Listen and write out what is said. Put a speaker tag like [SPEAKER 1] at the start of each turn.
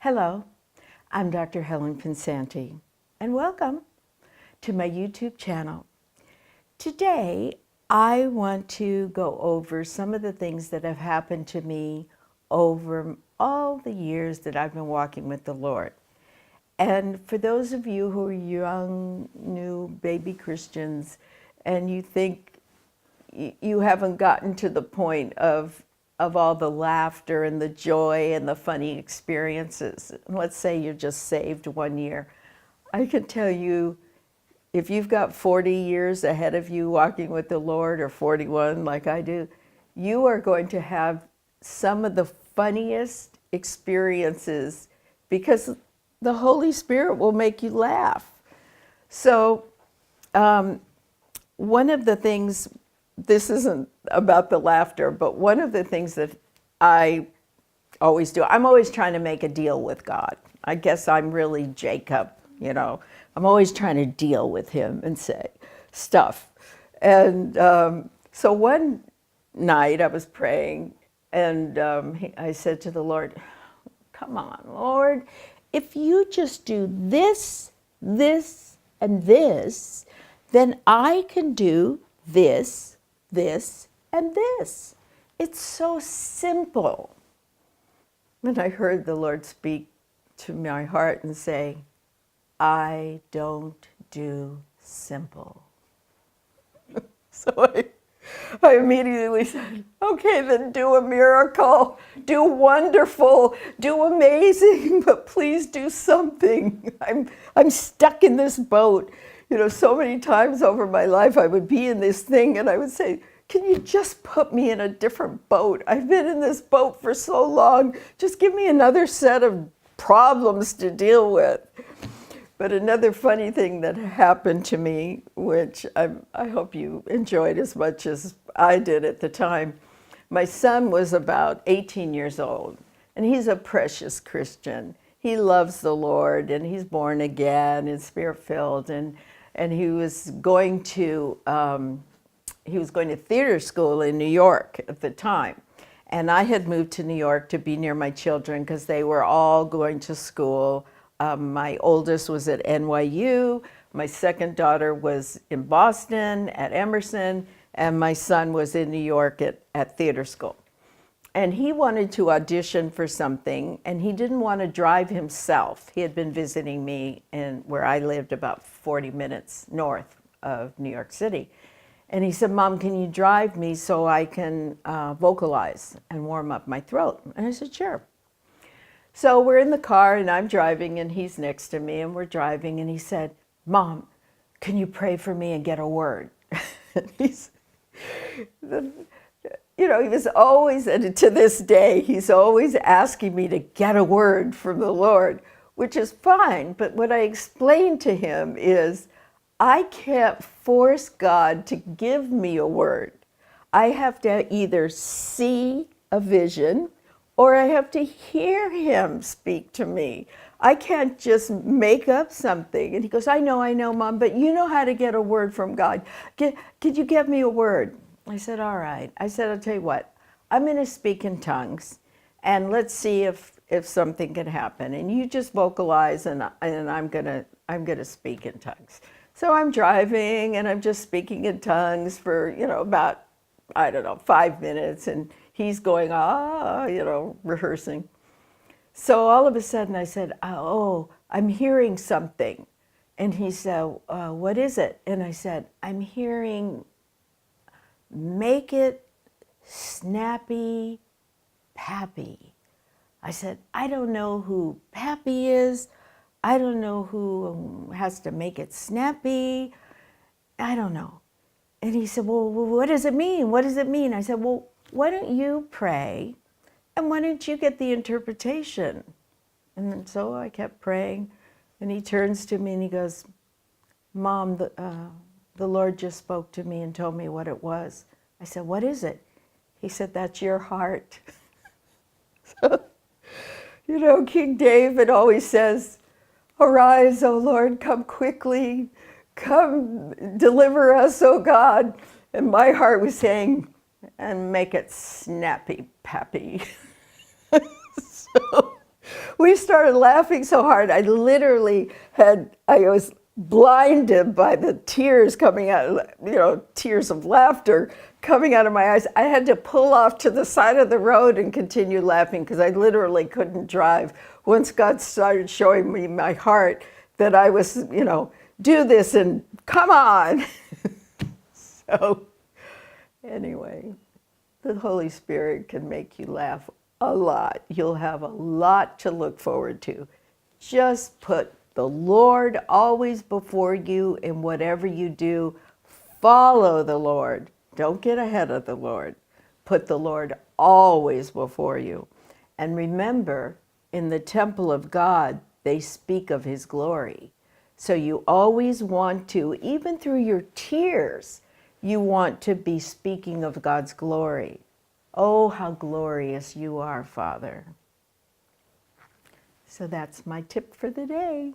[SPEAKER 1] Hello, I'm Dr. Helen Pensanti, and welcome to my YouTube channel. Today, I want to go over some of the things that have happened to me over all the years that I've been walking with the Lord. And for those of you who are young, new baby Christians, and you think you haven't gotten to the point of all the laughter and the joy and the funny experiences. Let's say you're just saved 1 year. I can tell you, if you've got 40 years ahead of you walking with the Lord, or 41 like I do, you are going to have some of the funniest experiences because the Holy Spirit will make you laugh. So one of the things, this isn't about the laughter, but one of the things that I always do, I'm always trying to make a deal with God. I guess I'm really Jacob, you know. I'm always trying to deal with him and say stuff. And so one night I was praying and I said to the Lord, come on, Lord, if you just do this, this, and this, then I can do this, this, and this. It's so simple. And I heard the Lord speak to my heart and say, I don't do simple. So I immediately said, okay, then do a miracle, do wonderful, do amazing, but please do something. I'm stuck in this boat. You know, so many times over my life, I would be in this thing and I would say, can you just put me in a different boat? I've been in this boat for so long. Just give me another set of problems to deal with. But another funny thing that happened to me, which I hope you enjoyed as much as I did at the time, my son was about 18 years old, and he's a precious Christian. He loves the Lord, and he's born again and spirit-filled, and he was going to theater school in New York at the time. And I had moved to New York to be near my children because they were all going to school. My oldest was at NYU, my second daughter was in Boston at Emerson, and my son was in New York at theater school. And he wanted to audition for something, and he didn't want to drive himself. He had been visiting me where I lived about 40 minutes north of New York City. And he said, Mom, can you drive me so I can vocalize and warm up my throat? And I said, sure. So we're in the car and I'm driving and he's next to me and we're driving and he said, Mom, can you pray for me and get a word? You know, he was always, and to this day, he's always asking me to get a word from the Lord, which is fine. But what I explained to him is, I can't force God to give me a word. I have to either see a vision or I have to hear him speak to me. I can't just make up something. And he goes, I know, Mom, but you know how to get a word from God. Could you give me a word? I said, all right. I said, I'll tell you what, I'm going to speak in tongues and let's see if something can happen. And you just vocalize and I'm gonna speak in tongues. So I'm driving and I'm just speaking in tongues for, about, 5 minutes. And he's going, rehearsing. So all of a sudden I said, oh, I'm hearing something. And he said, what is it? And I said, I'm hearing, make it snappy, Pappy. I said, I don't know who Pappy is. I don't know who has to make it snappy. I don't know. And he said, well, what does it mean? What does it mean? I said, well, why don't you pray and why don't you get the interpretation? And so I kept praying and he turns to me and he goes, Mom, the Lord just spoke to me and told me what it was. I said, what is it? He said, that's your heart. So, King David always says, arise, O Lord, come quickly. Come deliver us, O God. And my heart was saying, and make it snappy, Pappy. So We started laughing so hard, I was blinded by the tears coming out, tears of laughter coming out of my eyes. I had to pull off to the side of the road and continue laughing because I literally couldn't drive. Once God started showing me my heart that I was, do this and come on. So anyway, the Holy Spirit can make you laugh a lot. You'll have a lot to look forward to. Just put the Lord always before you in whatever you do. Follow the Lord. Don't get ahead of the Lord. Put the Lord always before you. And remember, in the temple of God, they speak of his glory. So you always want to, even through your tears, you want to be speaking of God's glory. Oh, how glorious you are, Father. So that's my tip for the day.